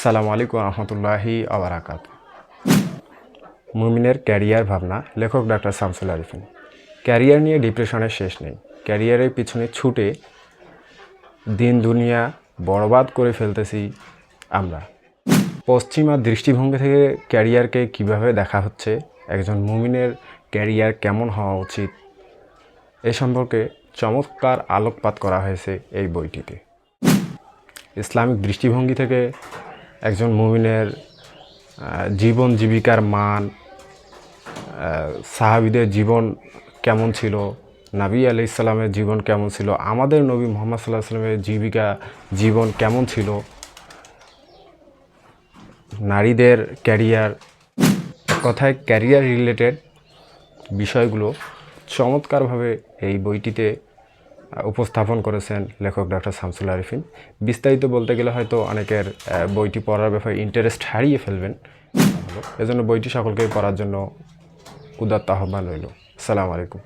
আসসালামু আলাইকুম রহমতুল্লাহি আবরাকাত। মুমিনের ক্যারিয়ার ভাবনা, লেখক ডাক্তার শামসুল আরিফিন। ক্যারিয়ার নিয়ে ডিপ্রেশনের শেষ নেই। ক্যারিয়ারের পিছনে ছুটে দিন দুনিয়া বরবাদ করে ফেলতেছি আমরা। পশ্চিমা দৃষ্টিভঙ্গি থেকে ক্যারিয়ারকে কিভাবে দেখা হচ্ছে, একজন মুমিনের ক্যারিয়ার কেমন হওয়া উচিত, এ সম্পর্কে চমৎকার আলোকপাত করা হয়েছে এই বইটিতে। ইসলামিক দৃষ্টিভঙ্গি থেকে একজন মুমিনের জীবন জীবিকার মান, সাহাবীদের জীবন কেমন ছিল, নবী আলাইহিস সালামের জীবন কেমন ছিল, আমাদের নবী মুহাম্মদ সাল্লাল্লাহু আলাইহি ওয়াসাল্লামের জীবন কেমন ছিল, নারীদের ক্যারিয়ার, কথায় ক্যারিয়ার রিলেটেড বিষয়গুলো চমৎকারভাবে এই বইটিতে উপস্থাপন করেছেন লেখক ডাক্তার শামসুল আরিফিন। বিস্তারিত বলতে গেলে হয়তো অনেকের বইটি পড়ার ব্যাপারে ইন্টারেস্ট হারিয়ে ফেলবেন। এজন্য বইটি সকলকে পড়ার জন্য উদাত্ত আহ্বান রইল। আসসালামু আলাইকুম।